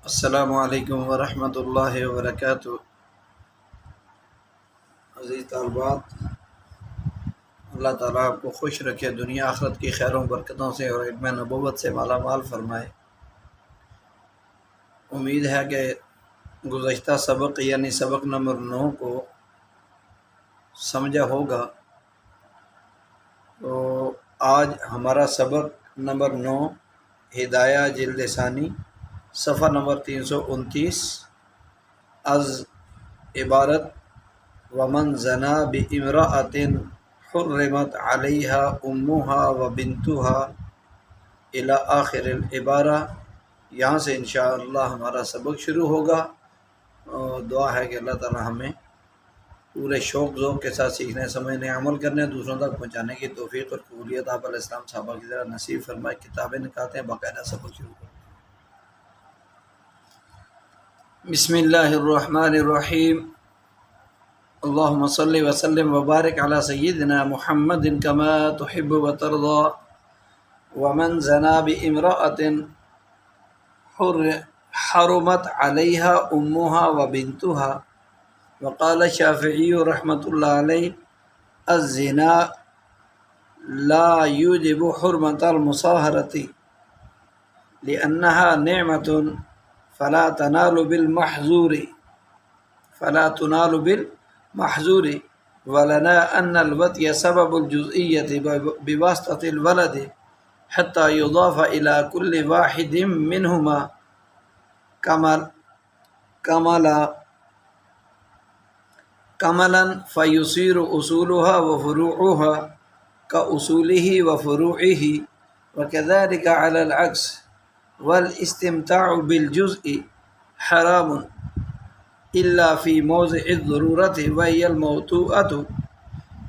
السلام علیکم ورحمۃ اللہ وبرکاتہ۔ عزیز طالبات، اللہ تعالیٰ آپ کو خوش رکھے، دنیا آخرت کی خیروں برکتوں سے اور علم نبوت سے مالا مال فرمائے۔ امید ہے کہ گزشتہ سبق یعنی سبق نمبر 9 کو سمجھا ہوگا۔ تو آج ہمارا سبق نمبر 9 ہدایہ جلد ثانی صفحہ نمبر 329 از عبارت ومن زنا بامرأۃ حرمت علیہا امہا و بنتہا الی آخر العبارہ، یہاں سے انشاءاللہ ہمارا سبق شروع ہوگا۔ اور دعا ہے کہ اللہ تعالی ہمیں پورے شوق ذوق کے ساتھ سیکھنے سمجھنے عمل کرنے دوسروں تک پہنچانے کی توفیق اور قبولیت آپ علیہ السلام صحابہ کی طرح نصیب فرمائے۔ کتابیں نکالتے ہیں، باقاعدہ سبق شروع کرتے ہیں۔ بسم اللہ الرحمن الرحیم، اللہم صلی وسلم وبارک علی سیدنا محمد کما تحب وترضى۔ ومن زنا بامرأۃ حرمت علیہا امہا وبنتہا، وقال الشافعی رحمۃ اللہ علیہ الزنا لا یوجب حرمت المصاہرۃ لأنها نعمۃ فلا تنال بالمحظور ولنا ان الوطی سبب الجزئیۃ بواسطة الولد حتى يضاف الى كل واحد منهما کملا فيصير اصولها وفروعها كاصوله وفروعه، وكذلك على العكس، والاستمتاع بالجزء حرام إلا في موضع الضرورة وهي الموطوءة،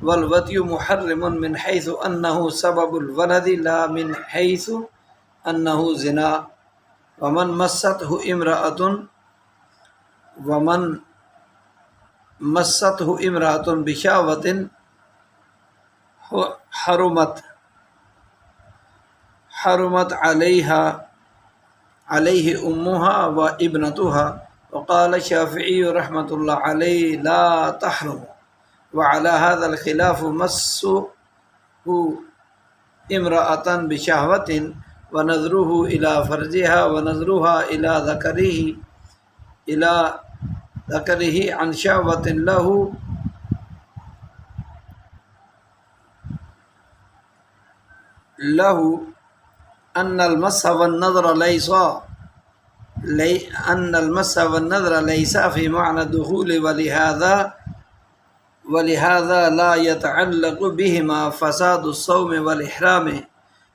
والوطي محرم من حيث أنه سبب الولد لا من حيث أنه زنا، ومن مسته امرأة بشهوة حرمت عليه أمها وابنتها، وقال الشافعي رحمة الله عليه لا تحرم، وعلى هذا الخلاف مسه امرأة بشهوة ونظره إلى فرجها ونظرها إلى ذكره عن شهوة له أن المس والنظر ليس في معنى الدخول، ولهذا لا يتعلق بهما فساد الصوم والإحرام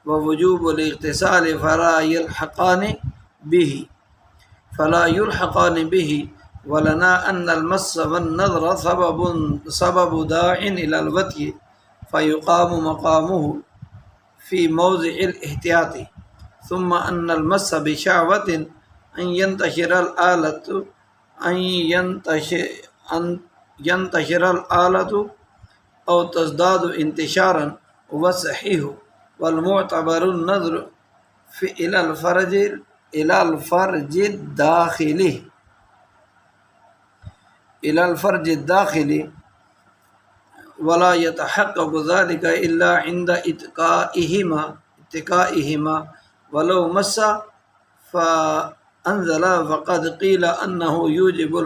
ووجوب الاغتسال فلا يلحقان به، ولنا أن المس والنظر سبب داع إلى الوطي فيقام مقامه في موضع الاحتياط، ثم أن المس بشهوة أن ينتشر الآلة أو تزداد انتشارا، والصحيح والمعتبر النظر إلى الفرج الداخلي، ولا يتحقق ذلك إلا عند اتقائهما، ولو مس فأنزل فقد قيل أنه يوجب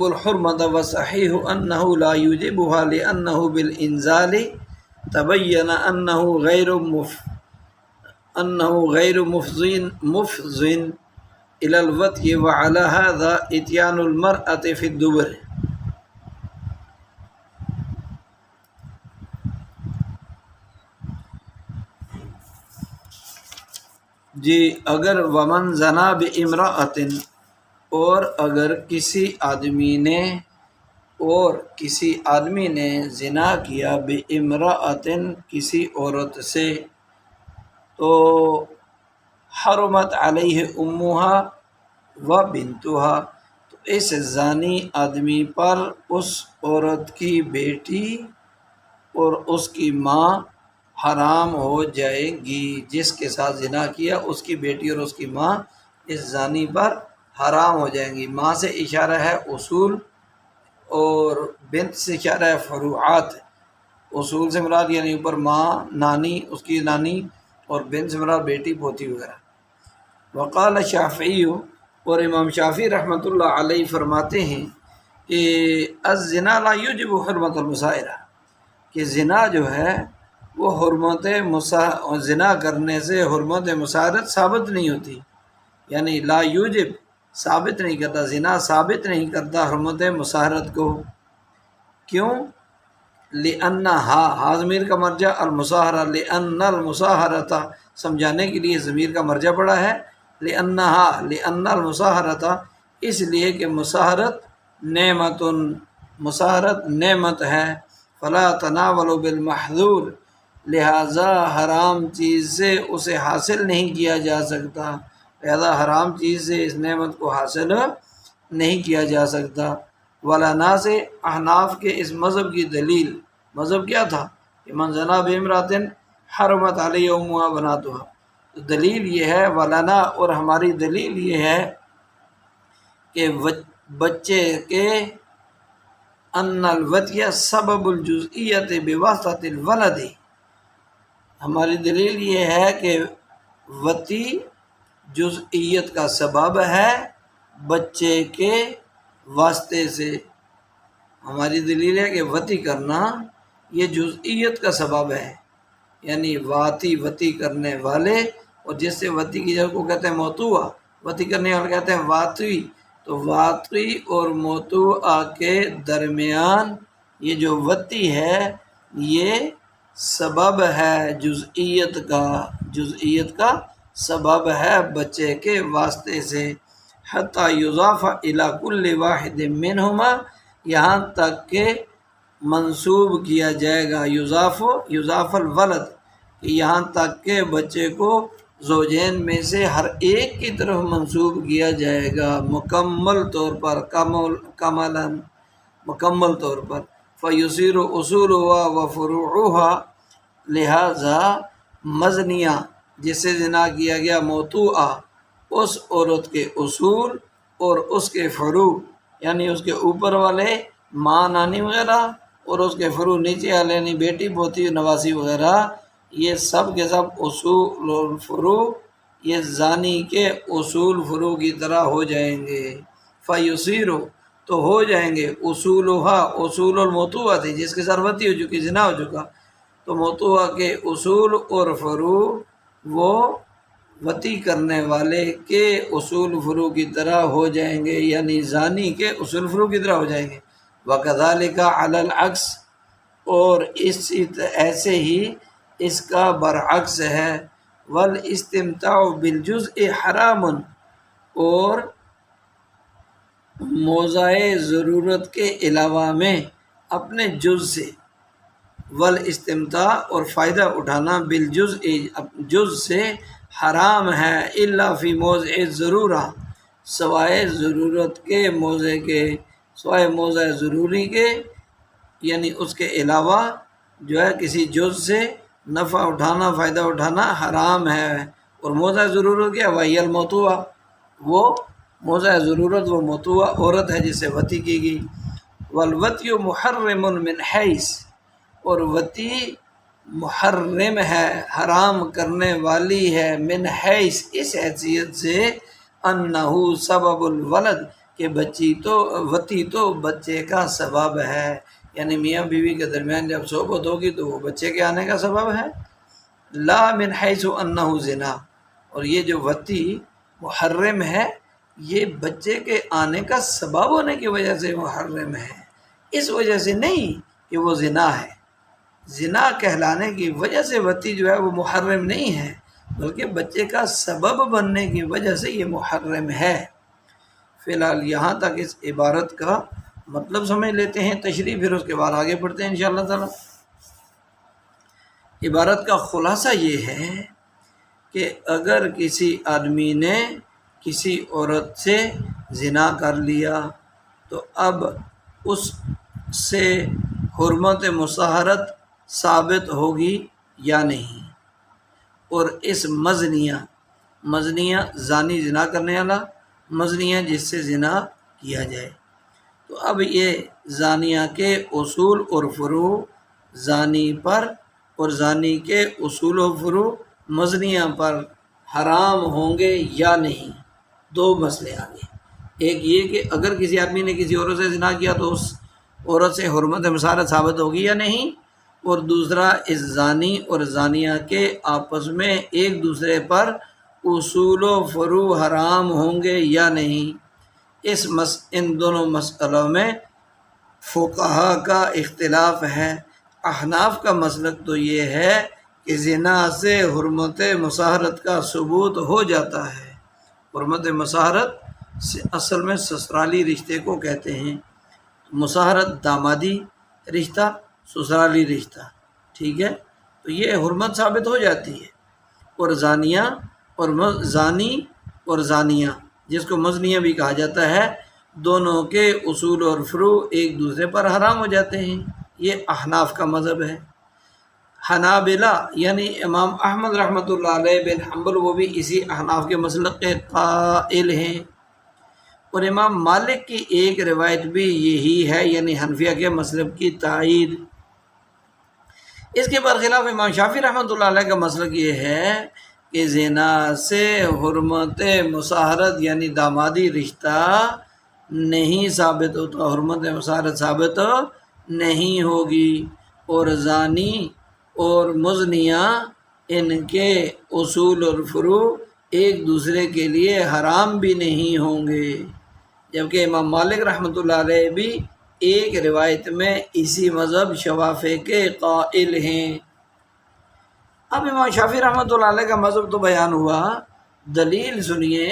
الحرمة، وصحيح أنه لا يوجبها لأنه بالإنزال تبين أنه غير مفضٍ إلى الوطي، وعلى هذا إتيان المرأة في الدبر۔ جی اگر ومن زنا بامرأۃ، اور اگر کسی آدمی نے زنا کیا بامرأۃ کسی عورت سے، تو حرمت علیہ امہا و بنتہا، تو اس زانی آدمی پر اس عورت کی بیٹی اور اس کی ماں حرام ہو جائے گی، جس کے ساتھ زنا کیا اس کی بیٹی اور اس کی ماں اس زانی پر حرام ہو جائیں گی۔ ماں سے اشارہ ہے اصول، اور بنت سے اشارہ ہے فروعات۔ اصول سے مراد یعنی اوپر ماں، نانی، اس کی نانی، اور بنت سے مراد بیٹی، پوتی وغیرہ۔ وقال شافعی، اور امام شافعی رحمۃ اللہ علیہ فرماتے ہیں کہ الزنا لا یوجب حرمت المسائرہ، کہ زنا جو ہے وہ زنا کرنے سے حرمت مساہرت ثابت نہیں ہوتی، یعنی لا یوجب ثابت نہیں کرتا، زنا ثابت نہیں کرتا حرمت مساہرت کو۔ کیوں؟ لأنہا ضمیر کا مرجع المساہرہ، لأن المساہرۃ سمجھانے کے لیے ضمیر کا مرجع پڑا ہے، لأن المساہرۃ اس لیے کہ مساہرت نعمت ہے، فلا تناولوا بالمحظور لہذا حرام چیز سے اسے حاصل نہیں کیا جا سکتا، لہذا حرام چیز سے اس نعمت کو حاصل نہیں کیا جا سکتا۔ ولانا سے احناف کے اس مذہب کی دلیل، مذہب کیا تھا کہ من زنا بامرأۃ حرمت علیہ امها بناتها، دلیل یہ ہے ولانا، اور ہماری دلیل یہ ہے کہ بچے کے ان الوطی سبب الجزئیت بواسطۃ الولد، ہماری دلیل یہ ہے کہ وطی جزئیت کا سبب ہے بچے کے واسطے سے۔ ہماری دلیل ہے کہ وطی کرنا یہ جزئیت کا سبب ہے، یعنی وطی کرنے والے، اور جس سے وطی کی جگہ کو کہتے ہیں موتوع، وطی کرنے والے کہتے ہیں واطی، تو واطی اور موتوع کے درمیان یہ جو وطی ہے یہ سبب ہے جزئیت کا سبب ہے بچے کے واسطے سے، حتی یضاف الی کل واحد منہما، یہاں تک کہ منسوب کیا جائے گا، یضاف الولد، کہ یہاں تک کہ بچے کو زوجین میں سے ہر ایک کی طرف منسوب کیا جائے گا مکمل طور پر، مکمل طور پر۔ فیصیر اصولها وفروعها، لہذا مزنیہ جس سے زنا کیا گیا موتوعہ، اس عورت کے اصول اور اس کے فروع، یعنی اس کے اوپر والے ماں، نانی وغیرہ، اور اس کے فروع نیچے والے یعنی بیٹی، پوتی، نواسی وغیرہ، یہ سب کے سب اصول اور فروع یہ زانی کے اصول فروع کی طرح ہو جائیں گے۔ فیصیر، تو ہو جائیں گے، اصول الموتوع تھی جس کے ساتھ وطی ہو چکی، زنا ہو چکا، تو موتوع کے اصول اور فروع وہ وطی کرنے والے کے اصول فروع کی طرح ہو جائیں گے، یعنی زانی کے اصول فروع کی طرح ہو جائیں گے۔ وَكَذَلِكَ عَلَى الْعَكْسِ، اور ایسے ہی اس کا برعکس ہے، وَالْإِسْتِمْتَاعُ بِالْجُزْءِ حَرَامٌ، اور موضع ضرورت کے علاوہ میں اپنے جز سے، والاستمتاع اور فائدہ اٹھانا، بالجزء جز سے حرام ہے، الا فی موضع ضرورہ، سوائے ضرورت کے موضع کے، سوائے موضع ضروری کے، یعنی اس کے علاوہ جو ہے کسی جز سے نفع اٹھانا، فائدہ اٹھانا حرام ہے۔ اور موضع ضرورت کیا؟ وہی الموتوع، وہ موضع ضرورت وہ موتوع عورت ہے جس سے وطی کی گئی۔ والوطی محرم من حیث، اور وطی محرم ہے، حرام کرنے والی ہے، من حیث اس حیثیت سے، انہ سبب الولد، کہ وطی تو بچے کا سبب ہے، یعنی میاں بیوی کے درمیان جب صحبت ہوگی تو وہ بچے کے آنے کا سبب ہے، لا من حیث انہ زنا، اور یہ جو وطی محرم ہے یہ بچے کے آنے کا سبب ہونے کی وجہ سے محرم ہے، اس وجہ سے نہیں کہ وہ زنا ہے۔ زنا کہلانے کی وجہ سے وطی جو ہے وہ محرم نہیں ہے، بلکہ بچے کا سبب بننے کی وجہ سے یہ محرم ہے۔ فی الحال یہاں تک اس عبارت کا مطلب سمجھ لیتے ہیں، تشریح پھر اس کے بعد آگے پڑھتے ہیں انشاءاللہ تعالی۔ عبارت کا خلاصہ یہ ہے کہ اگر کسی آدمی نے کسی عورت سے زنا کر لیا تو اب اس سے حرمت مصاہرت ثابت ہوگی، یا نہیں، اور اس مزنیہ زانی زنا کرنے والا، مزنیہ جس سے زنا کیا جائے۔ تو اب یہ زانیہ کے اصول اور فروع زانی پر اور زانی کے اصول و فروع مزنیہ پر حرام ہوں گے یا نہیں، دو مسئلے آگے۔ ایک یہ کہ اگر کسی آدمی نے کسی عورت سے زنا کیا تو اس عورت سے حرمت مسارت ثابت ہوگی یا نہیں، اور دوسرا اس زانی اور زانیہ کے آپس میں ایک دوسرے پر اصول و فروع حرام ہوں گے یا نہیں۔ ان دونوں مسئلوں میں فقہا کا اختلاف ہے۔ احناف کا مسلک تو یہ ہے کہ زنا سے حرمت مصاہرت کا ثبوت ہو جاتا ہے۔ حرمت مصاہرت اصل میں سسرالی رشتے کو کہتے ہیں، مصاہرت دامادی رشتہ، سسرالی رشتہ، ٹھیک ہے، تو یہ حرمت ثابت ہو جاتی ہے۔ اور زانی اور زانیہ جس کو مزنیہ بھی کہا جاتا ہے، دونوں کے اصول اور فروع ایک دوسرے پر حرام ہو جاتے ہیں۔ یہ احناف کا مذہب ہے۔ حنابلہ یعنی امام احمد رحمۃ اللہ علیہ بن حنبل، وہ بھی اسی احناف کے مسلک کے قائل ہیں، اور امام مالک کی ایک روایت بھی یہی ہے، یعنی حنفیہ کے مسلک کی تائید۔ اس کے برخلاف امام شافعی رحمۃ اللہ علیہ کا مسلک یہ ہے کہ زنا سے حرمت مصاہرت یعنی دامادی رشتہ نہیں ثابت ہوتا، حرمت مصاہرت ثابت نہیں ہوگی، اور زانی اور مزنیہ ان کے اصول اور فروع ایک دوسرے کے لیے حرام بھی نہیں ہوں گے، جبکہ امام مالک رحمۃ اللہ علیہ بھی ایک روایت میں اسی مذہب شوافع کے قائل ہیں۔ اب امام شافعی رحمۃ اللہ علیہ کا مذہب تو بیان ہوا، دلیل سنیے۔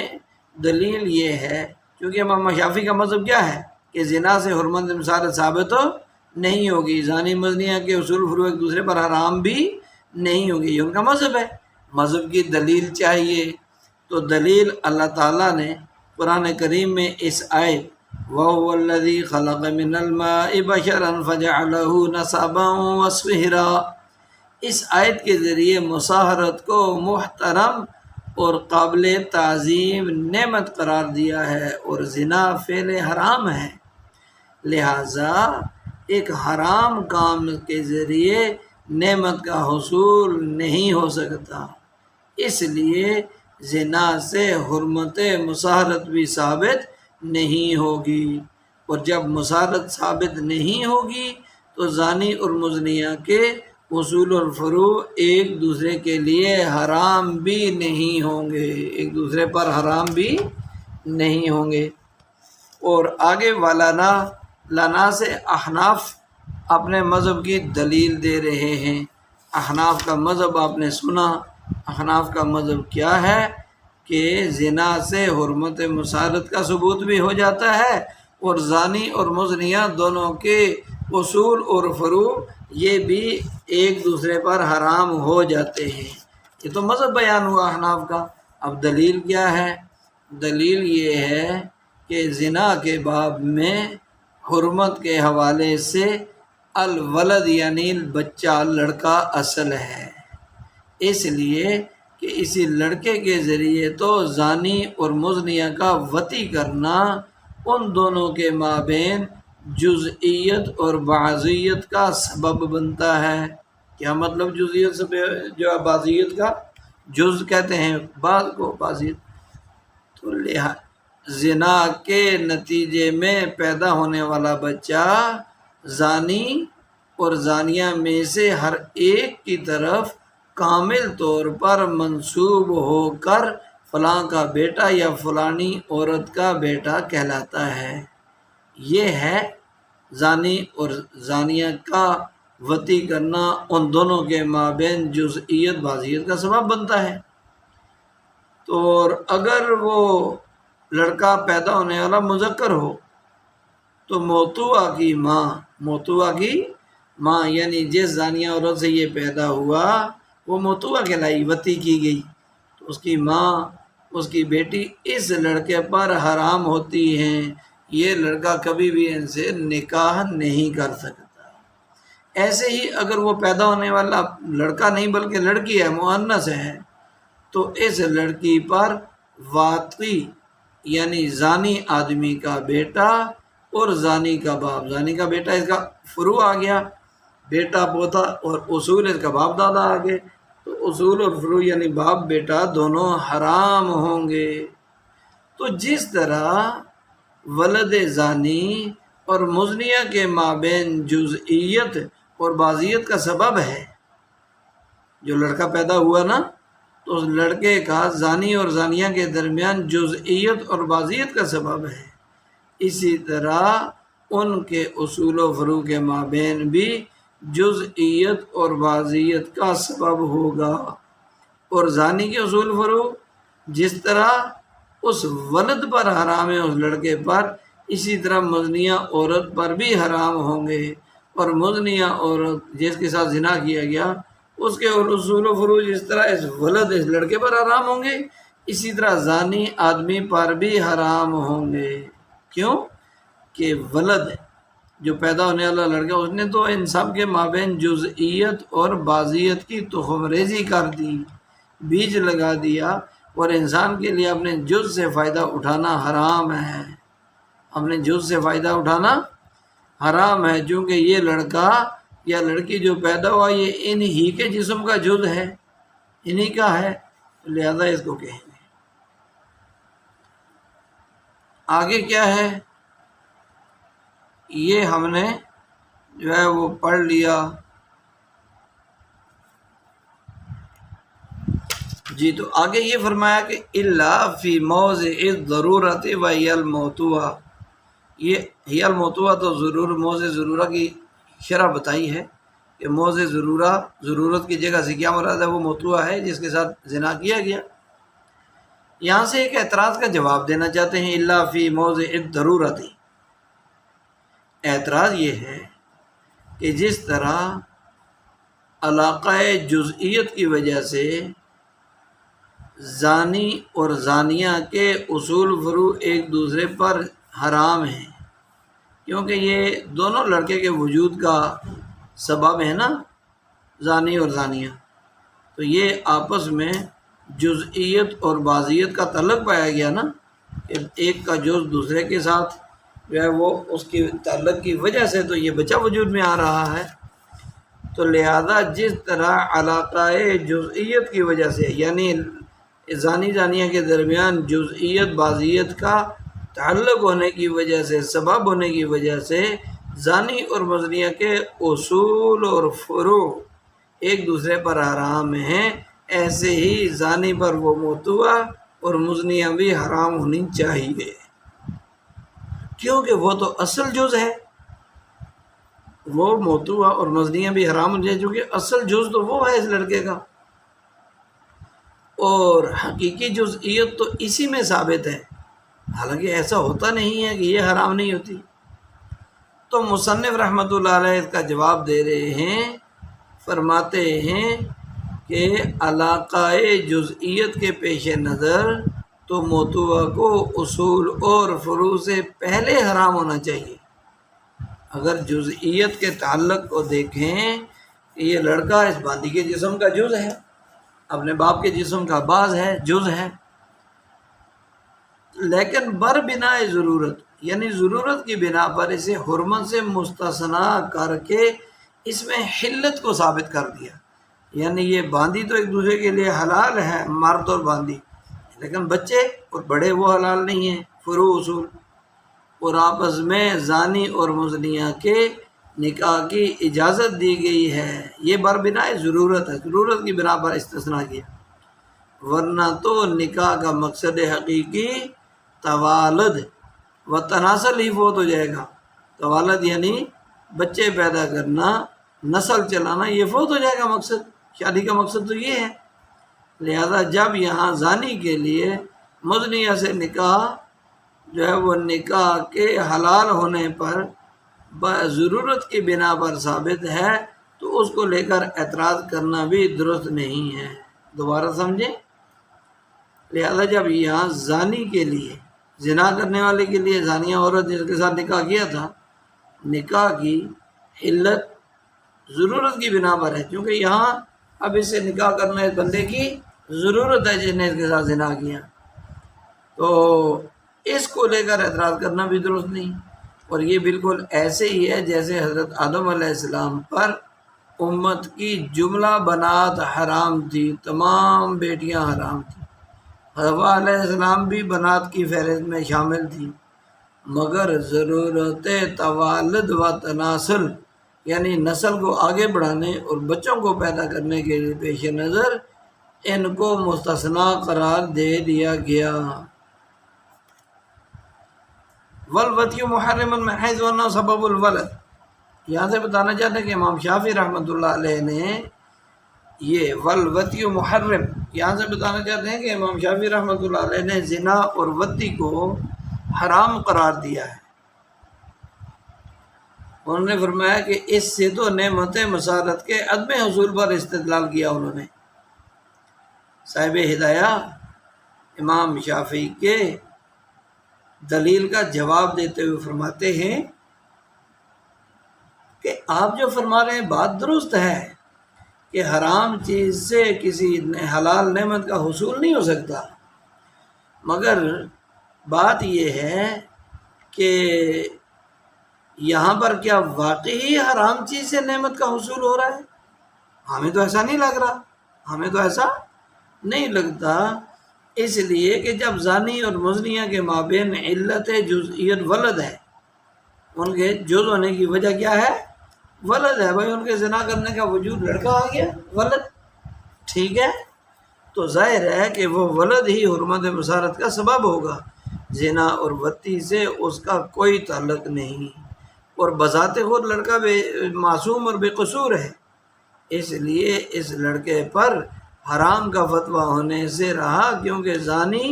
دلیل یہ ہے، کیونکہ امام شافعی کا مذہب کیا ہے کہ زنا سے حرمت مصاہرت ثابت نہیں ہوگی، زانی مزنیہ کے اصول فروع ایک دوسرے پر حرام بھی نہیں ہوگی، یہ ان کا مذہب ہے۔ مذہب کی دلیل چاہیے، تو دلیل اللہ تعالیٰ نے قرآن کریم میں اس آیت وَهُوَ الَّذِي خَلَقَ مِنَ الْمَاءِ بَشَرًا فَجَعَلَهُ نَسَبًا وَصِهْرًا، اس آیت کے ذریعے مصاہرت کو محترم اور قابل تعظیم نعمت قرار دیا ہے، اور زنا فعل حرام ہے، لہٰذا ایک حرام کام کے ذریعے نعمت کا حصول نہیں ہو سکتا، اس لیے زنا سے حرمت مصاہرت بھی ثابت نہیں ہوگی، اور جب مصاہرت ثابت نہیں ہوگی تو زانی اور مزنیہ کے اصول اور فروع ایک دوسرے کے لیے حرام بھی نہیں ہوں گے، ایک دوسرے پر حرام بھی نہیں ہوں گے۔ اور آگے لنا سے احناف اپنے مذہب کی دلیل دے رہے ہیں۔ احناف کا مذہب آپ نے سنا، احناف کا مذہب کیا ہے کہ زنا سے حرمت مصاہرت کا ثبوت بھی ہو جاتا ہے، اور زانی اور مزنیہ دونوں کے اصول اور فروع یہ بھی ایک دوسرے پر حرام ہو جاتے ہیں۔ یہ تو مذہب بیان ہوا احناف کا۔ اب دلیل کیا ہے؟ دلیل یہ ہے کہ زنا کے باب میں حرمت کے حوالے سے الولد یعنی بچہ، لڑکا اصل ہے، اس لیے کہ اسی لڑکے کے ذریعے تو زانی اور مزنیہ کا وطی کرنا ان دونوں کے مابین جزئیت اور بعضیت کا سبب بنتا ہے۔ کیا مطلب جزئیت سے جو بعضیت کا؟ جز کہتے ہیں بعض کو، بعضیت تو زنا کے نتیجے میں پیدا ہونے والا بچہ زانی اور زانیہ میں سے ہر ایک کی طرف کامل طور پر منسوب ہو کر فلاں کا بیٹا یا فلانی عورت کا بیٹا کہلاتا ہے۔ یہ ہے زانی اور زانیہ کا وطی کرنا ان دونوں کے مابین جزئیت بعضیت کا سبب بنتا ہے۔ تو اگر وہ لڑکا پیدا ہونے والا مذکر ہو تو موتوا کی ماں یعنی جس زانیہ عورت سے یہ پیدا ہوا وہ موتوا کہلائی، وطی کی گئی، تو اس کی ماں، اس کی بیٹی اس لڑکے پر حرام ہوتی ہیں، یہ لڑکا کبھی بھی ان سے نکاح نہیں کر سکتا۔ ایسے ہی اگر وہ پیدا ہونے والا لڑکا نہیں بلکہ لڑکی ہے، مؤنث ہے، تو اس لڑکی پر واطی یعنی زانی آدمی کا بیٹا اور زانی کا باپ، زانی کا بیٹا اس کا فروع آ گیا، بیٹا پوتا، اور اصول اس کا باپ دادا آ گئے، تو اصول اور فروع یعنی باپ بیٹا دونوں حرام ہوں گے۔ تو جس طرح ولد زانی اور مزنیہ کے مابین جزئیت اور بعضیت کا سبب ہے، جو لڑکا پیدا ہوا نا تو اس لڑکے کا زانی اور زانیہ کے درمیان جزئیت اور بعضیت کا سبب ہے، اسی طرح ان کے اصول و فروع کے مابین بھی جزئیت اور بعضیت کا سبب ہوگا۔ اور زانی کے اصول فروع جس طرح اس ولد پر حرام ہے اس لڑکے پر، اسی طرح مزنیہ عورت پر بھی حرام ہوں گے، اور مزنیہ عورت جس کے ساتھ زنا کیا گیا اس کے اصول و فروع جس طرح اس ولد اس لڑکے پر حرام ہوں گے، اسی طرح زانی آدمی پر بھی حرام ہوں گے۔ کیوں کہ ولد جو پیدا ہونے والا لڑکا، اس نے تو ان سب کے مابین جزئیت اور بعضیت کی تخم ریزی کر دی، بیج لگا دیا، اور انسان کے لیے اپنے جز سے فائدہ اٹھانا حرام ہے، اپنے جز سے فائدہ اٹھانا حرام ہے، چونکہ یہ لڑکا یا لڑکی جو پیدا ہوا یہ انہی کے جسم کا جز ہے، انہی کا ہے، لہذا اس کو کہیں گے۔ آگے کیا ہے یہ ہم نے جو ہے وہ پڑھ لیا جی۔ تو آگے یہ فرمایا کہ الا فی موضع الضرورت وہی الموتوہ، یہ ہی الموتوہ تو موضع ضرورہ کی شرح بتائی ہے کہ موضع ضرورت کی جگہ سے کیا مراد ہے، وہ موتوہ ہے جس کے ساتھ زنا کیا گیا۔ یہاں سے ایک اعتراض کا جواب دینا چاہتے ہیں، الا فی موضع الضرورت، اعتراض یہ ہے کہ جس طرح علاقہ جزئیت کی وجہ سے زانی اور زانیہ کے اصول فروع ایک دوسرے پر حرام ہیں، کیونکہ یہ دونوں لڑکے کے وجود کا سبب ہے نا، زانی اور زانیہ، تو یہ آپس میں جزئیت اور بعضیت کا تعلق پایا گیا نا، کہ ایک کا جز دوسرے کے ساتھ جو ہے وہ اس کی تعلق کی وجہ سے تو یہ بچہ وجود میں آ رہا ہے۔ تو لہذا جس طرح علاقہ جزئیت کی وجہ سے یعنی زانی زانیہ کے درمیان جزئیت بعضیت کا تعلق ہونے کی وجہ سے، سبب ہونے کی وجہ سے زانی اور مزنیہ کے اصول اور فروع ایک دوسرے پر حرام ہیں، ایسے ہی زانی پر وہ موتوہ اور مزنیہ بھی حرام ہونی چاہیے، کیونکہ وہ تو اصل جز ہے، وہ موتوہ اور مزنیہ بھی حرام ہونی چاہیے کیونکہ اصل جز تو وہ ہے اس لڑکے کا، اور حقیقی جزئیت تو اسی میں ثابت ہے، حالانکہ ایسا ہوتا نہیں ہے کہ یہ حرام نہیں ہوتی۔ تو مصنف رحمۃ اللہ علیہ اس کا جواب دے رہے ہیں، فرماتے ہیں کہ علاقہ جزئیت کے پیش نظر تو موتوہ کو اصول اور فروع سے پہلے حرام ہونا چاہیے۔ اگر جزئیت کے تعلق کو دیکھیں کہ یہ لڑکا اس باندی کے جسم کا جز ہے، اپنے باپ کے جسم کا باز ہے، جز ہے، لیکن بر بنا ضرورت یعنی ضرورت کی بنا پر اسے حرمت سے مستثنا کر کے اس میں حلت کو ثابت کر دیا، یعنی یہ باندی تو ایک دوسرے کے لیے حلال ہے، مرد اور باندی، لیکن بچے اور بڑے وہ حلال نہیں ہیں، فروع اصول، اور آپس میں زانی اور مزنیہ کے نکاح کی اجازت دی گئی ہے، یہ بر بنا ضرورت ہے، ضرورت کی بنا پر استثناء کیا، ورنہ تو نکاح کا مقصد حقیقی توالد و تناسل ہی فوت ہو جائے گا، توالد یعنی بچے پیدا کرنا، نسل چلانا، یہ فوت ہو جائے گا، مقصد شادی کا مقصد تو یہ ہے۔ لہذا جب یہاں زانی کے لیے مزنیہ سے نکاح جو ہے وہ نکاح کے حلال ہونے پر ضرورت کی بنا پر ثابت ہے، تو اس کو لے کر اعتراض کرنا بھی درست نہیں ہے، دوبارہ سمجھیں۔ لہذا جب یہاں زانی کے لیے، زنا کرنے والے کے لیے، زانیہ عورت جس کے ساتھ نکاح کیا تھا، نکاح کی حلت ضرورت کی بنا پر ہے، کیونکہ یہاں اب اس سے نکاح کرنا اس بندے کی ضرورت ہے جس نے اس کے ساتھ زنا کیا، تو اس کو لے کر اعتراض کرنا بھی درست نہیں۔ اور یہ بالکل ایسے ہی ہے جیسے حضرت آدم علیہ السلام پر امت کی جملہ بنات حرام تھی، تمام بیٹیاں حرام تھیں، حوا علیہ السلام بھی بنات کی فہرست میں شامل تھی، مگر ضرورت توالد و تناسل یعنی نسل کو آگے بڑھانے اور بچوں کو پیدا کرنے کے پیش نظر ان کو مستثنا قرار دے دیا گیا۔ والوطی محرم من حیث انہ سبب الولد، یہاں سے بتانا چاہتے ہیں کہ امام شافعی رحمۃ اللہ علیہ نے یہ والوطی محرم، یہاں سے بتانا چاہتے ہیں کہ امام شافعی رحمۃ اللہ علیہ نے زنا اور وطی کو حرام قرار دیا ہے۔ انہوں نے فرمایا کہ اس سے تو نعمت مسارت کے عدم حصول پر استدلال کیا انہوں نے۔ صاحب ہدایہ امام شافعی کے دلیل کا جواب دیتے ہوئے فرماتے ہیں کہ آپ جو فرما رہے ہیں بات درست ہے کہ حرام چیز سے کسی حلال نعمت کا حصول نہیں ہو سکتا، مگر بات یہ ہے کہ یہاں پر کیا واقعی حرام چیز سے نعمت کا حصول ہو رہا ہے؟ ہمیں تو ایسا نہیں لگ رہا، ہمیں تو ایسا نہیں لگتا، اس لیے کہ جب زانی اور مزنیہ کے مابین علت جزئیت ولد ہے، ان کے جز ہونے کی وجہ کیا ہے؟ ولد ہے۔ بھائی ان کے زنا کرنے کا وجود لڑکا آ گیا، ولد، ٹھیک ہے، تو ظاہر ہے کہ وہ ولد ہی حرمت مسارت کا سبب ہوگا، زنا اور وطی سے اس کا کوئی تعلق نہیں، اور بذات خود لڑکا معصوم اور بے قصور ہے، اس لیے اس لڑکے پر حرام کا فتویٰ ہونے سے رہا، کیونکہ زانی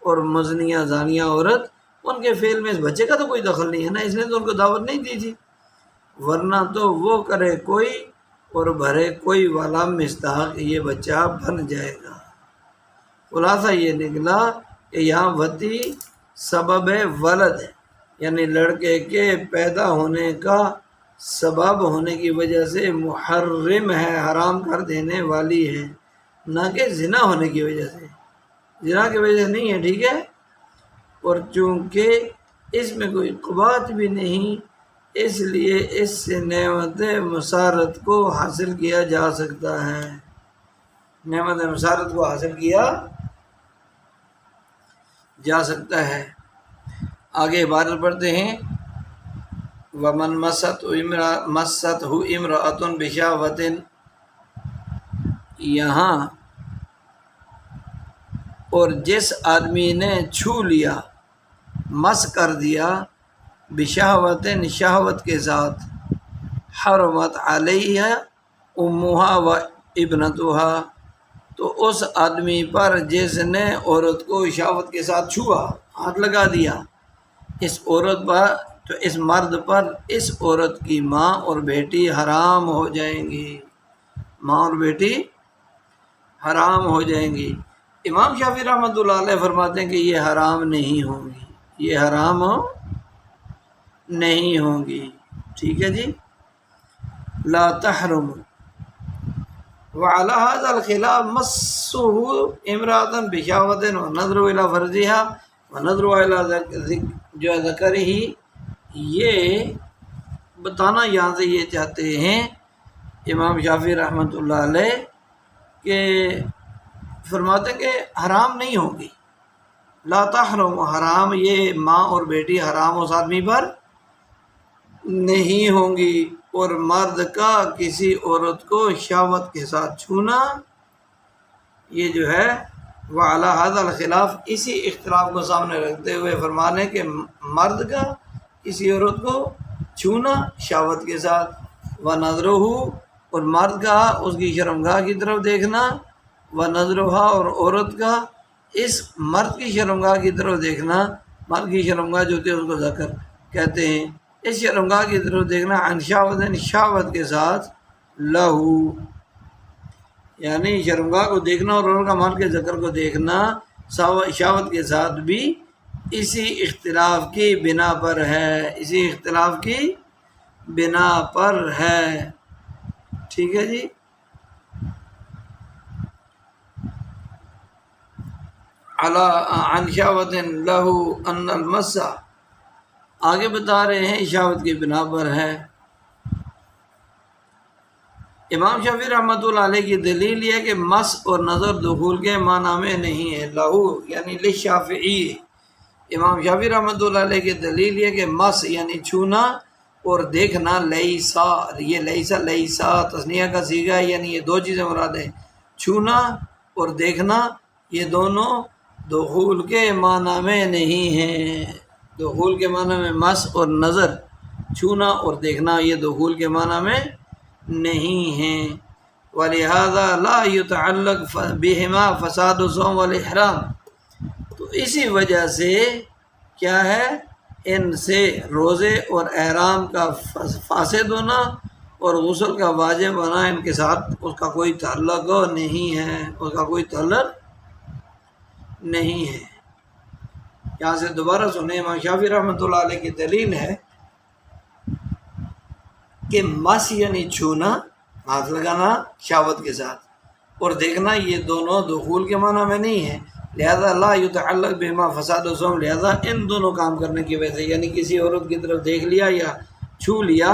اور مزنیہ زانیہ عورت ان کے فعل میں اس بچے کا تو کوئی دخل نہیں ہے نا، اس نے تو ان کو دعوت نہیں دی تھی، ورنہ تو وہ کرے کوئی اور بھرے کوئی والا مستحق یہ بچہ بن جائے گا۔ خلاصہ یہ نکلا کہ یہاں وطی سبب ولد ہے، یعنی لڑکے کے پیدا ہونے کا سبب ہونے کی وجہ سے محرم ہے، حرام کر دینے والی ہے، نہ کہ زنا ہونے کی وجہ سے، زنا کی وجہ سے نہیں ہے، ٹھیک ہے۔ اور چونکہ اس میں کوئی قباحت بھی نہیں، اس لیے اس سے نعمت مسارت کو حاصل کیا جا سکتا ہے، نعمت مسارت کو حاصل کیا جا سکتا ہے۔ آگے عبارت پڑھتے ہیں، وَمَنْ مَسَّتْهُ امْرَأَةٌ بِشَهْوَةٍ، یہاں اور جس آدمی نے چھو لیا، مس کر دیا، بشہوتن شہوت کے ساتھ، حرمت علیہ امہا و ابنتہا، تو اس آدمی پر جس نے عورت کو شہوت کے ساتھ چھوا، ہاتھ لگا دیا، اس عورت پر، تو اس مرد پر اس عورت کی ماں اور بیٹی حرام ہو جائیں گی، ماں اور بیٹی حرام ہو جائیں گی۔ امام شافعی رحمۃ اللہ علیہ فرماتے ہیں کہ یہ حرام نہیں ہوں گی، یہ حرام نہیں ہوں گی، ٹھیک ہے جی، لا تحرم۔ وعلى هذا الخلاف مسه امرأة بشهوة ونظر إلى فرجها ونظر إلى ذکرہ، یہ بتانا یہاں سے یہ چاہتے ہیں امام شافعی رحمۃ اللہ علیہ کہ فرماتے ہیں کہ حرام نہیں ہوگی، لا تحرم، حرام یہ ماں اور بیٹی حرام اس آدمی پر نہیں ہوں گی، اور مرد کا کسی عورت کو شہوت کے ساتھ چھونا، یہ جو ہے وعلی ھذا الخلاف، اسی اختلاف کو سامنے رکھتے ہوئے فرمانے کہ مرد کا کسی عورت کو چھونا شہوت کے ساتھ، ونظرہ، اور مرد کا اس کی شرمگاہ کی طرف دیکھنا، ونظرہا، اور عورت کا اس مرد کی شرمگاہ کی طرف دیکھنا، مرد کی شرمگاہ جو ہوتی ہے اس کو ذکر کہتے ہیں، اس شرمگاہ کی طرف دیکھنا، عن شہوت، شہوت کے ساتھ، لہو، یعنی شرمگاہ کو دیکھنا اور عورت کا مرد کے ذکر کو دیکھنا شہوت کے ساتھ بھی اسی اختلاف کی بنا پر ہے، اسی اختلاف کی بنا پر ہے۔ ٹھیک ہے جی. عن شہوت لہ ان المس، آگے بتا رہے ہیں شہوت کی بنا پر ہے. امام شافعی رحمۃ اللہ علیہ کی دلیل یہ ہے کہ مس اور نظر دخول کے معنی میں نہیں ہے. لہو یعنی للشافعی، امام شافعی رحمۃ اللہ علیہ کی دلیل یہ کہ مس یعنی چھونا اور دیکھنا، لیسا، یہ لیسا تثنیہ کا صیغہ ہے، یعنی یہ دو چیزیں مراد ہیں، چھونا اور دیکھنا، یہ دونوں دخول کے معنی میں نہیں ہیں. دخول کے معنی میں مس اور نظر، چھونا اور دیکھنا، یہ دخول کے معنی میں نہیں ہیں. وَلِهَذَا لَا يُتَعَلَّقْ بِهِمَا فَسَادُ الصَّوْمِ وَالْإِحْرَامِ، تو اسی وجہ سے کیا ہے، ان سے روزے اور احرام کا فاسد ہونا اور غسل کا واجب ہونا، ان کے ساتھ اس کا کوئی تعلق نہیں ہے، اس کا کوئی تعلق نہیں ہے. یہاں سے دوبارہ سنیں، امام شافعی رحمۃ اللہ علیہ کی دلیل ہے کہ مس یعنی چھونا، ہاتھ لگانا شہوت کے ساتھ، اور دیکھنا، یہ دونوں دخول کے معنی میں نہیں ہے. لہذا لا یتعلق بما فساد الصوم، لہذا ان دونوں کام کرنے کی وجہ سے، یعنی کسی عورت کی طرف دیکھ لیا یا چھو لیا،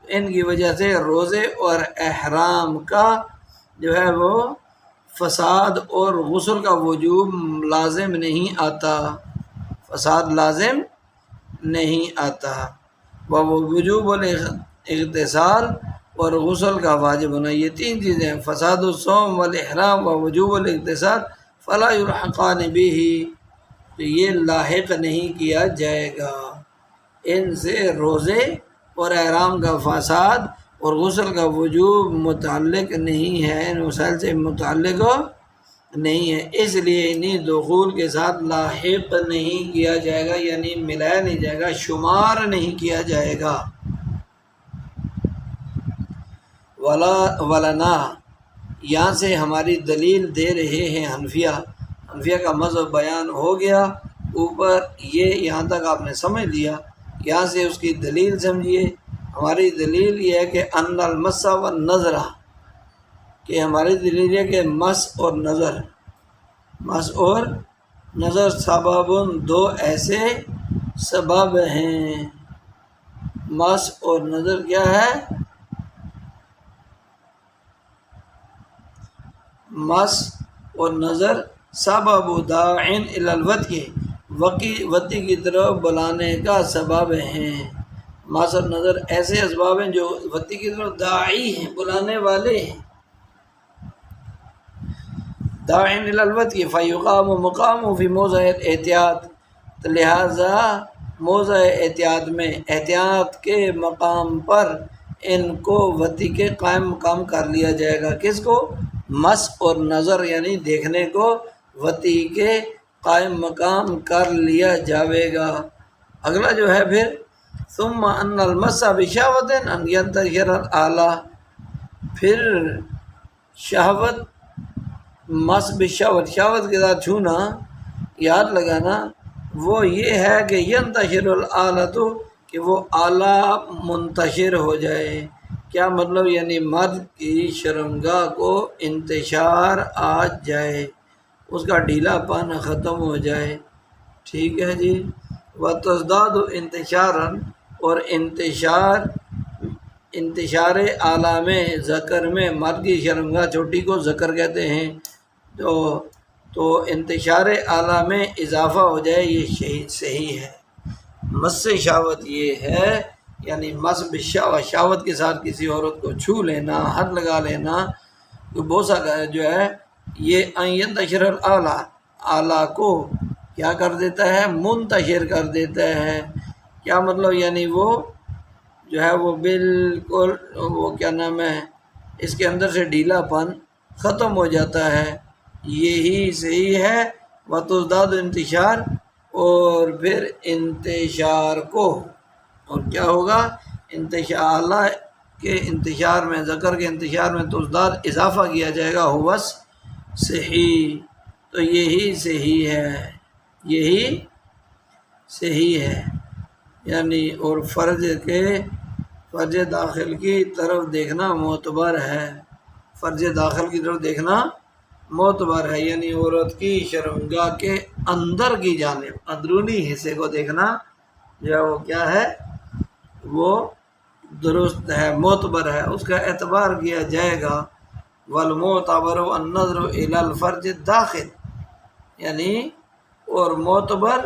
ان کی وجہ سے روزے اور احرام کا جو ہے وہ فساد اور غسل کا وجوب لازم نہیں آتا، فساد لازم نہیں آتا. وہ وجوب الاغتسال اور غسل کا واجب ہونا، یہ تین چیزیں ہیں، فساد الصوم والاحرام و وجوب الاغتسال فلا یلحقان بہ، تو یہ لاحق نہیں کیا جائے گا، ان سے روزے اور احرام کا فساد اور غسل کا وجوب متعلق نہیں ہے، ان مسائل سے متعلق نہیں ہے، اس لیے انہیں دخول کے ساتھ لاحق نہیں کیا جائے گا، یعنی ملایا نہیں جائے گا، شمار نہیں کیا جائے گا. ولنا، یہاں سے ہماری دلیل دے رہے ہیں حنفیہ کا مذہب بیان ہو گیا اوپر، یہ یہاں تک آپ نے سمجھ لیا. یہاں سے اس کی دلیل سمجھیے. ہماری دلیل یہ ہے کہ ان المس والنظر، کہ ہماری دلیل ہے کہ مس اور نظر سبب، دو ایسے سبب ہیں. مس اور نظر کیا ہے؟ مس اور نظر سبب داعٍ الی الوطی، وطی کی طرف بلانے کا سبب ہیں. مس اور نظر ایسے اسباب ہیں جو وطی کی طرف داعی ہیں، بلانے والے ہیں. داعٍ الی الوطی فیقام مقام فی موضع الاحتیاط، تو لہٰذا موضع احتیاط میں، احتیاط کے مقام پر ان کو وطی کے قائم مقام کر لیا جائے گا. کس کو؟ مس اور نظر یعنی دیکھنے کو وطی کے قائم مقام کر لیا جاوے گا. اگلا جو ہے پھر ثم ان المس بشہوۃ ان ینتشر الاعلیٰ، پھر شہوت، مس بشہوت، شہوت کے ساتھ چھونا، یاد لگانا، وہ یہ ہے کہ ینتشر الاعلیٰ، کہ وہ اعلیٰ منتشر ہو جائے. کیا مطلب؟ یعنی مرد کی شرمگاہ کو انتشار آ جائے، اس کا ڈھیلا پن ختم ہو جائے. ٹھیک ہے جی. وتزداد انتشارا، اور انتشار اعلیٰ میں، ذکر میں، مرد کی شرمگاہ چھوٹی کو ذکر کہتے ہیں، تو انتشار اعلیٰ میں اضافہ ہو جائے، یہ صحیح ہے. مس شہوت یہ ہے، یعنی مس بالشہوت، شہوت کے ساتھ کسی عورت کو چھو لینا، ہاتھ لگا لینا، تو بوسہ جو ہے یہ ینتشر الاعلیٰ، اعلیٰ کو کیا کر دیتا ہے؟ منتشر کر دیتا ہے. کیا مطلب؟ یعنی وہ جو ہے وہ بالکل وہ کیا نام ہے، اس کے اندر سے ڈھیلا پن ختم ہو جاتا ہے. یہی صحیح ہے. وتزداد انتشار، اور پھر انتشار کو، اور کیا ہوگا؟ انتشار اعلیٰ کے انتشار میں، ذکر کے انتشار میں تزداد اضافہ کیا جائے گا، ہوس صحیح. تو یہی صحیح ہے، یہی صحیح ہے. یعنی اور فرج داخل کی طرف دیکھنا معتبر ہے، فرج داخل کی طرف دیکھنا معتبر ہے، یعنی عورت کی شرمگاہ کے اندر کی جانب، اندرونی حصے کو دیکھنا جو ہے وہ کیا ہے، وہ درست ہے، معتبر ہے، اس کا اعتبار کیا جائے گا۔ والمعتبر النظر الی الفرج الداخل، یعنی اور معتبر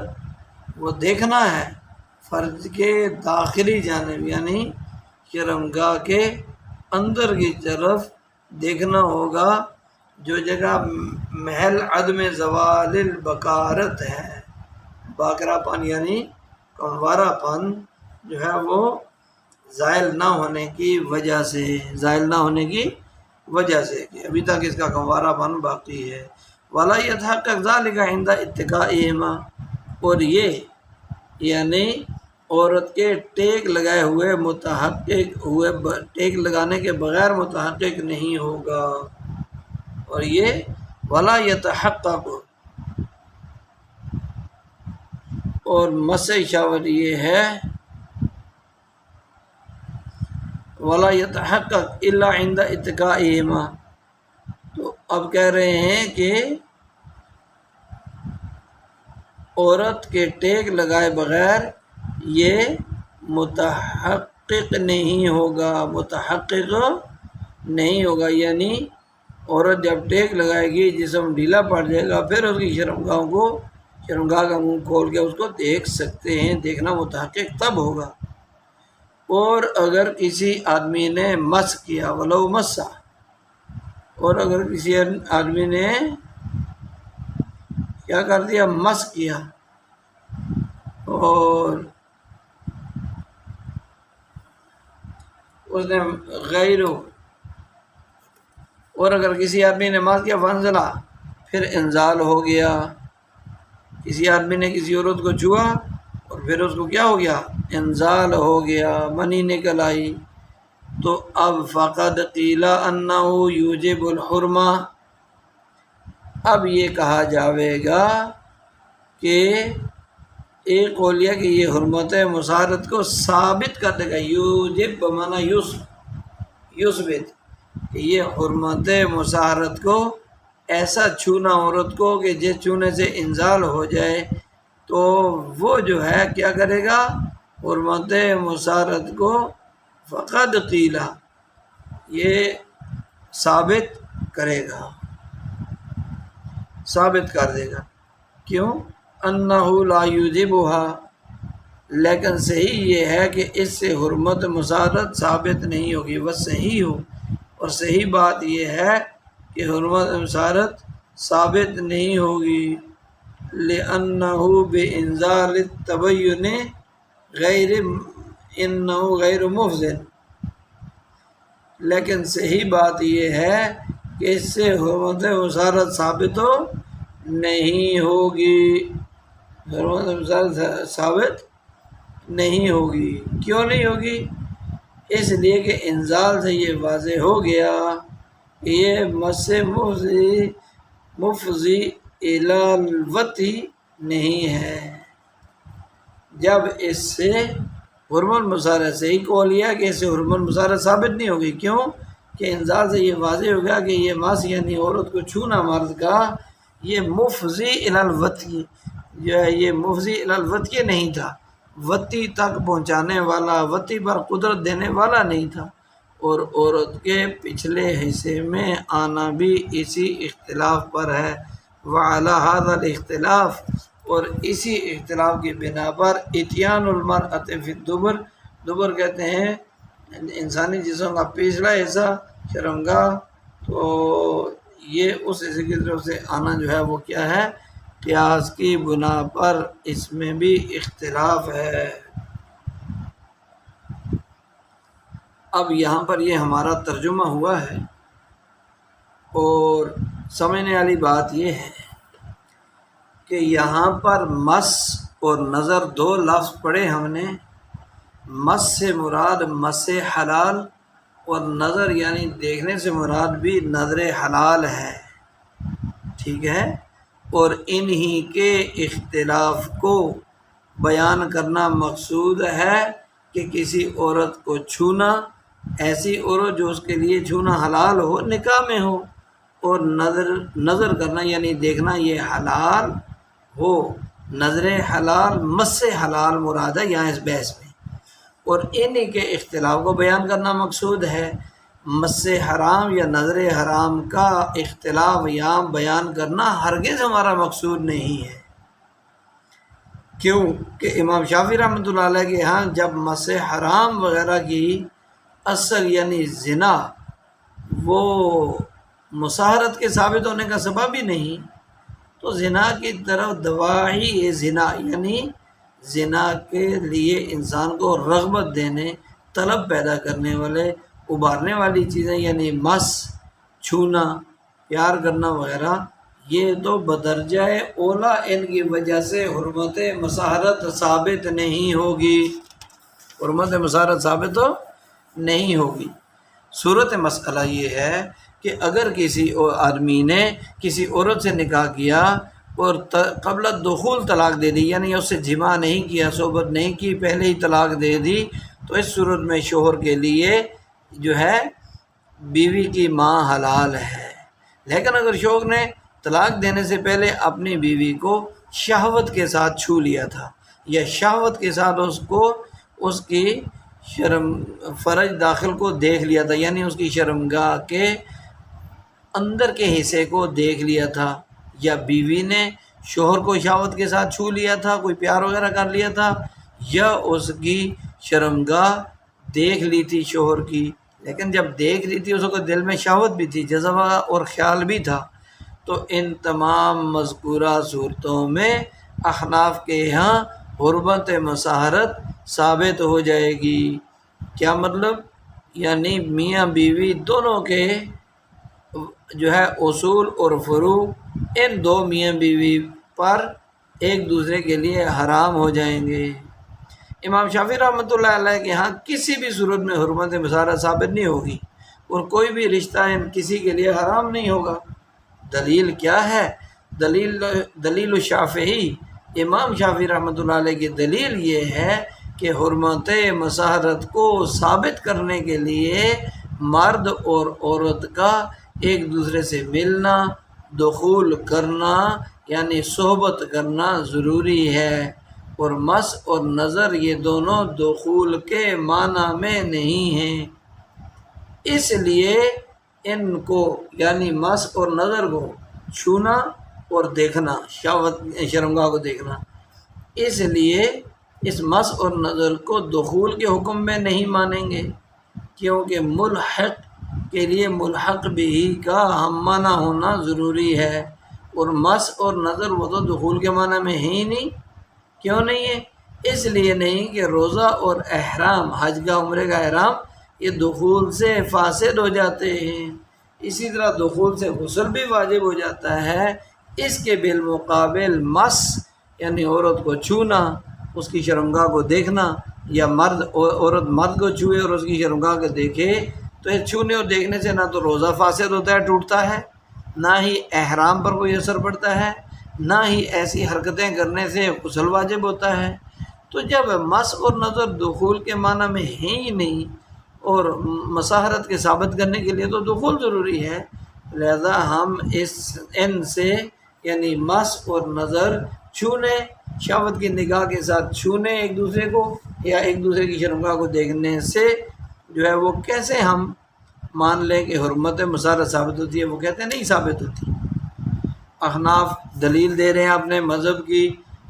وہ دیکھنا ہے فرج کے داخلی جانب، یعنی شرمگاہ کے اندر کی طرف دیکھنا ہوگا، جو جگہ محل عدم زوال البکارت ہے، باکرا پن یعنی کنوارا پن جو ہے وہ زائل نہ ہونے کی وجہ سے، زائل نہ ہونے کی وجہ سے، کہ ابھی تک اس کا کنوارا پن باقی ہے۔ وَلَا يَتَحَقَّقُ ذَلِكَ عِنْدَ اتِّقَائِهِمَا، اور یہ یعنی عورت کے ٹیک لگائے ہوئے متحقق ہوئے، ٹیک لگانے کے بغیر متحقق نہیں ہوگا، اور یہ وَلَا يَتَحَقَّقُ، اور مس شاور یہ ہے وَلَا يَتَحَقَّقُ إِلَّا عِنْدَ اتِّقَائِهِمَا، تو اب کہہ رہے ہیں کہ عورت کے ٹیک لگائے بغیر یہ متحقق نہیں ہوگا، متحقق نہیں ہوگا، یعنی عورت جب ٹیک لگائے گی جسم ڈھیلا پڑ جائے گا، پھر اس کی شرمگاہ کا منہ کھول کے اس کو دیکھ سکتے ہیں، دیکھنا متحقق تب ہوگا۔ اور اگر کسی آدمی نے مس کیا، ولو مسا، اور اگر کسی آدمی نے کیا کر دیا، مس کیا، اور اس نے اور اگر کسی آدمی نے مس کیا فنزلہ، پھر انزال ہو گیا، کسی آدمی نے کسی عورت کو چھوا اور پھر اس کو کیا ہو گیا، انزال ہو گیا، منی نکل آئی، تو اب فقد قیل انہ یوجب الحرمہ، اب یہ کہا جاوے گا کہ ایک قولیہ کہ یہ حرمت مسارت کو ثابت کر دے گا، یوجب بمعنی یثبت، کہ یہ حرمت مسارت کو ایسا چھونا عورت کو کہ جس چھونے سے انزال ہو جائے، تو وہ جو ہے کیا کرے گا، حرمت مسارت کو فقد قیل یہ ثابت کرے گا، ثابت کر دے گا، کیوں؟ انہ لا یوجبھا، لیکن صحیح یہ ہے کہ اس سے حرمت مسارت ثابت نہیں ہوگی، وہ صحیح ہو، اور صحیح بات یہ ہے کہ حرمت مسارت ثابت نہیں ہوگی، لأنہ بإنزال التبین غیر مفضل، لیکن صحیح بات یہ ہے کہ اس سے حرمت مسارت ثابت نہیں ہوگی، حرمت مسارت ثابت نہیں ہوگی، کیوں نہیں ہوگی؟ اس لیے کہ انزال سے یہ واضح ہو گیا کہ یہ مس مفضی الی الوطی نہیں ہے، جب اس سے حرمت مسارت سے ہی کو لیا کہ اس سے حرمت مسارت ثابت نہیں ہوگی، کیوں کہ انزال سے یہ واضح ہو گیا کہ یہ مس یعنی عورت کو چھونا مرد کا، یہ مفضی الی الوطی جو ہے، یہ مفضی الی الوطی نہیں تھا، وطی تک پہنچانے والا، وطی پر قدرت دینے والا نہیں تھا، اور عورت کے پچھلے حصے میں آنا بھی اسی اختلاف پر ہے، وعلی ھذا الاختلاف، اور اسی اختلاف کی بنا پر اتیان المرأۃ فی الدبر، دبر کہتے ہیں انسانی جسم کا پچھلا حصہ، شرمگاہ، تو یہ اس حصے کی طرف سے آنا جو ہے وہ کیا ہے، قیاس کی بنا پر اس میں بھی اختلاف ہے۔ اب یہاں پر یہ ہمارا ترجمہ ہوا ہے، اور سمجھنے والی بات یہ ہے کہ یہاں پر مس اور نظر دو لفظ پڑھے ہم نے، مس سے مراد مس حلال، اور نظر یعنی دیکھنے سے مراد بھی نظر حلال ہے، ٹھیک ہے، اور انہی کے اختلاف کو بیان کرنا مقصود ہے، کہ کسی عورت کو چھونا، ایسی عورت جو اس کے لیے چھونا حلال ہو، نکاح میں ہو، اور نظر کرنا یعنی دیکھنا یہ حلال ہو، نظر حلال مس حلال مراد ہے یہاں اس بحث میں، اور انہی کے اختلاف کو بیان کرنا مقصود ہے۔ مس حرام یا نظر حرام کا اختلاف یہاں بیان کرنا ہرگز ہمارا مقصود نہیں ہے۔ کیوں کہ امام شافعی رحمۃ اللہ علیہ کے ہاں جب مس حرام وغیرہ کی اصل یعنی زنا وہ مصاہرت کے ثابت ہونے کا سبب ہی نہیں، تو زنا کی طرف دواعی زنا یعنی زنا کے لیے انسان کو رغبت دینے، طلب پیدا کرنے والے، ابھارنے والی چیزیں یعنی مس، چھونا، پیار کرنا وغیرہ، یہ تو بدرجہ اولا ان کی وجہ سے حرمت مصاہرت ثابت نہیں ہوگی، حرمت مصاہرت ثابت نہیں ہوگی۔ صورت مسئلہ یہ ہے کہ اگر کسی آدمی نے کسی عورت سے نکاح کیا اور قبل دخول طلاق دے دی، یعنی اس سے جماع نہیں کیا، صحبت نہیں کی، پہلے ہی طلاق دے دی، تو اس صورت میں شوہر کے لیے جو ہے بیوی کی ماں حلال ہے۔ لیکن اگر شوہر نے طلاق دینے سے پہلے اپنی بیوی کو شہوت کے ساتھ چھو لیا تھا، یا شہوت کے ساتھ اس کی فرج داخل کو دیکھ لیا تھا، یعنی اس کی شرمگاہ کے اندر کے حصے کو دیکھ لیا تھا، یا بیوی نے شوہر کو شہوت کے ساتھ چھو لیا تھا، کوئی پیار وغیرہ کر لیا تھا، یا اس کی شرمگاہ دیکھ لی تھی شوہر کی، لیکن جب دیکھ لی تھی اس کو دل میں شہوت بھی تھی، جذبہ اور خیال بھی تھا، تو ان تمام مذکورہ صورتوں میں احناف کے یہاں حرمت مصاہرت ثابت ہو جائے گی۔ کیا مطلب؟ یعنی میاں بیوی دونوں کے جو ہے اصول اور فروع ان دو میاں بیوی پر ایک دوسرے کے لیے حرام ہو جائیں گے۔ امام شافعی رحمۃ اللہ علیہ کے ہاں کسی بھی صورت میں حرمت مصاہرت ثابت نہیں ہوگی، اور کوئی بھی رشتہ ان کسی کے لیے حرام نہیں ہوگا۔ دلیل کیا ہے؟ دلیل شافعی، امام شافعی رحمۃ اللہ علیہ کی دلیل یہ ہے کہ حرمت مصاہرت کو ثابت کرنے کے لیے مرد اور عورت کا ایک دوسرے سے ملنا، دخول کرنا یعنی صحبت کرنا ضروری ہے، اور مس اور نظر یہ دونوں دخول کے معنی میں نہیں ہیں، اس لیے ان کو یعنی مس اور نظر کو چھونا اور دیکھنا، شرمگاہ کو دیکھنا، اس لیے اس مس اور نظر کو دخول کے حکم میں نہیں مانیں گے، کیونکہ ملحق کے لیے ملحق بھی کا ہم معنی ہونا ضروری ہے، اور مس اور نظر وہ تو دخول کے معنی میں ہے ہی نہیں۔ کیوں نہیں ہے؟ اس لیے نہیں کہ روزہ اور احرام، حج کا عمرے کا احرام، یہ دخول سے فاسد ہو جاتے ہیں، اسی طرح دخول سے غسل بھی واجب ہو جاتا ہے۔ اس کے بالمقابل مس یعنی عورت کو چھونا، اس کی شرمگاہ کو دیکھنا، یا عورت مرد کو چھوئے اور اس کی شرمگاہ کو دیکھے، تو اس چھونے اور دیکھنے سے نہ تو روزہ فاسد ہوتا ہے، ٹوٹتا ہے، نہ ہی احرام پر کوئی اثر پڑتا ہے، نہ ہی ایسی حرکتیں کرنے سے غسل واجب ہوتا ہے۔ تو جب مس اور نظر دخول کے معنی میں ہیں ہی نہیں، اور مصاہرت کے ثابت کرنے کے لیے تو دخول ضروری ہے، لہذا ہم ان سے یعنی مس اور نظر چھونے، شہوت کی نگاہ کے ساتھ چھونے ایک دوسرے کو، یا ایک دوسرے کی شرمگاہ کو دیکھنے سے جو ہے وہ کیسے ہم مان لیں کہ حرمت مصاہرت ثابت ہوتی ہے؟ وہ کہتے ہیں نہیں ثابت ہوتی۔ احناف دلیل دے رہے ہیں اپنے مذہب کی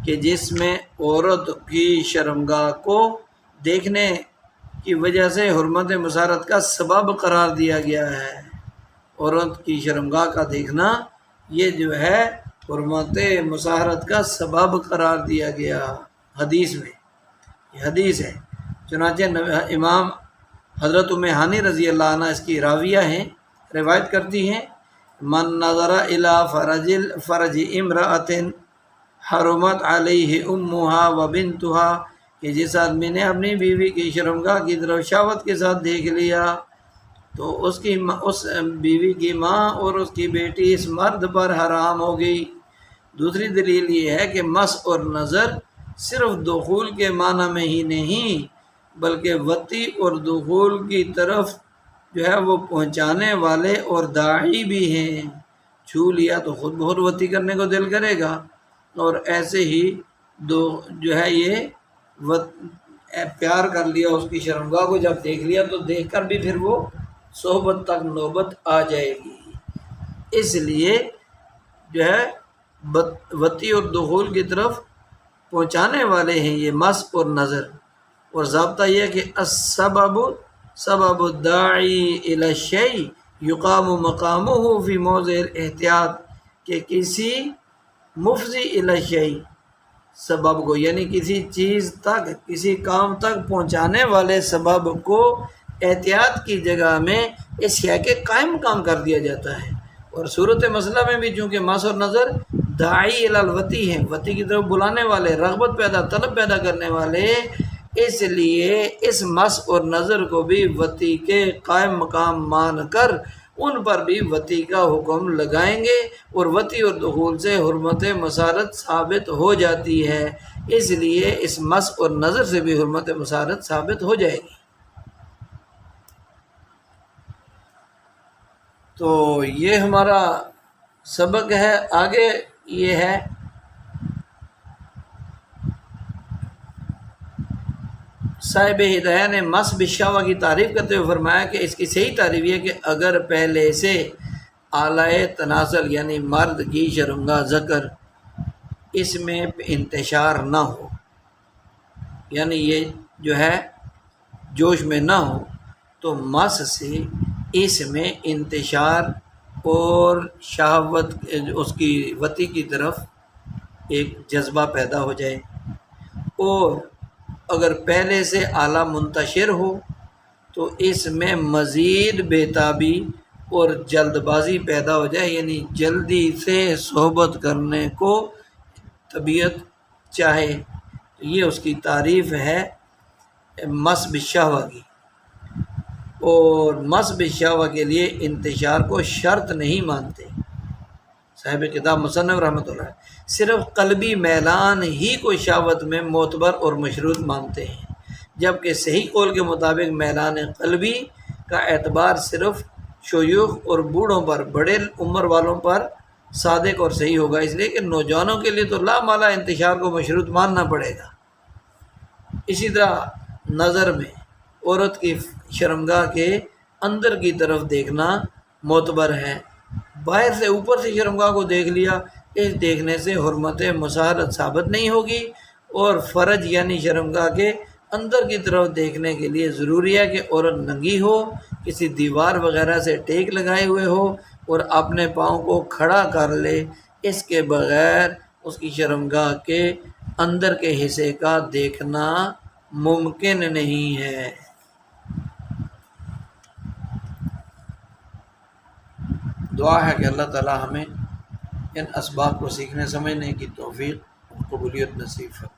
کہ جس میں عورت کی شرمگاہ کو دیکھنے کی وجہ سے حرمت مصاہرت کا سبب قرار دیا گیا ہے، عورت کی شرمگاہ کا دیکھنا یہ جو ہے حرمت مصاہرت کا سبب قرار دیا گیا حدیث میں، یہ حدیث ہے۔ چنانچہ امام حضرت ام ہانی رضی اللہ عنہ اس کی راویہ ہیں، روایت کرتی ہیں، من نظر الی فرج امرأۃ حرمت علیہ امہا و بنتہا، کہ جس آدمی نے اپنی بیوی کی شرمگاہ کی طرف شہوت کے ساتھ دیکھ لیا تو اس بیوی کی ماں اور اس کی بیٹی اس مرد پر حرام ہو گئی۔ دوسری دلیل یہ ہے کہ مس اور نظر صرف دخول کے معنی میں ہی نہیں بلکہ وطی اور دخول کی طرف جو ہے وہ پہنچانے والے اور داعی بھی ہیں۔ چھو لیا تو خود بہت وطی کرنے کو دل کرے گا، اور ایسے ہی جو ہے یہ پیار کر لیا اس کی شرمگاہ کو، جب دیکھ لیا تو دیکھ کر بھی پھر وہ صحبت تک نوبت آ جائے گی۔ اس لیے جو ہے وطی اور دخول کی طرف پہنچانے والے ہیں یہ مس اور نظر۔ اور ضابطہ یہ ہے کہ سبب الداعی الی الشیء یقام مقامہ فی موضع الاحتیاط، کہ کسی مفضی الی الشیء سبب کو، یعنی کسی چیز تک، کسی کام تک پہنچانے والے سبب کو احتیاط کی جگہ میں اس شے کے قائم مقام کر دیا جاتا ہے۔ اور صورت مسئلہ میں بھی چونکہ مس اور نظر داعی الی الوطی ہیں، وطی کی طرف بلانے والے، رغبت پیدا، طلب پیدا کرنے والے، اس لیے اس مس اور نظر کو بھی وطی کے قائم مقام مان کر ان پر بھی وطی کا حکم لگائیں گے، اور وطی اور دخول سے حرمت مسارت ثابت ہو جاتی ہے، اس لیے اس مس اور نظر سے بھی حرمت مسارت ثابت ہو جائے گی۔ تو یہ ہمارا سبق ہے۔ آگے یہ ہے صاحب ہدایہ نے مس بالشہوہ کی تعریف کرتے ہوئے فرمایا کہ اس کی صحیح تعریف یہ کہ اگر پہلے سے اعلیٰ تناسل یعنی مرد کی شرمگاہ ذکر اس میں انتشار نہ ہو، یعنی یہ جو ہے جوش میں نہ ہو، تو مس سے اس میں انتشار اور شہوت اس کی وطی کی طرف ایک جذبہ پیدا ہو جائے، اور اگر پہلے سے اعلیٰ منتشر ہو تو اس میں مزید بےتابی اور جلد بازی پیدا ہو جائے، یعنی جلدی سے صحبت کرنے کو طبیعت چاہے۔ یہ اس کی تعریف ہے مس بالشہوہ کی۔ اور مس بالشہوہ کے لیے انتشار کو شرط نہیں مانتے صاحب کتاب مصنف رحمۃ اللہ، صرف قلبی میلان ہی کو شہوت میں معتبر اور مشروط مانتے ہیں، جبکہ صحیح قول کے مطابق میلان قلبی کا اعتبار صرف شیوخ اور بوڑھوں پر، بڑے عمر والوں پر صادق اور صحیح ہوگا، اس لیے کہ نوجوانوں کے لیے تو لا مالا انتشار کو مشروط ماننا پڑے گا۔ اسی طرح نظر میں عورت کی شرمگاہ کے اندر کی طرف دیکھنا معتبر ہے، باہر سے اوپر سے شرمگاہ کو دیکھ لیا، اس دیکھنے سے حرمت مسارت ثابت نہیں ہوگی، اور فرج یعنی شرمگاہ کے اندر کی طرف دیکھنے کے لیے ضروری ہے کہ عورت ننگی ہو، کسی دیوار وغیرہ سے ٹیک لگائے ہوئے ہو اور اپنے پاؤں کو کھڑا کر لے، اس کے بغیر اس کی شرمگاہ کے اندر کے حصے کا دیکھنا ممکن نہیں ہے۔ دعا ہے کہ اللہ تعالی ہمیں ان اسباب کو سیکھنے سمجھنے کی توفیق اور قبولیت نصیب فرمائے۔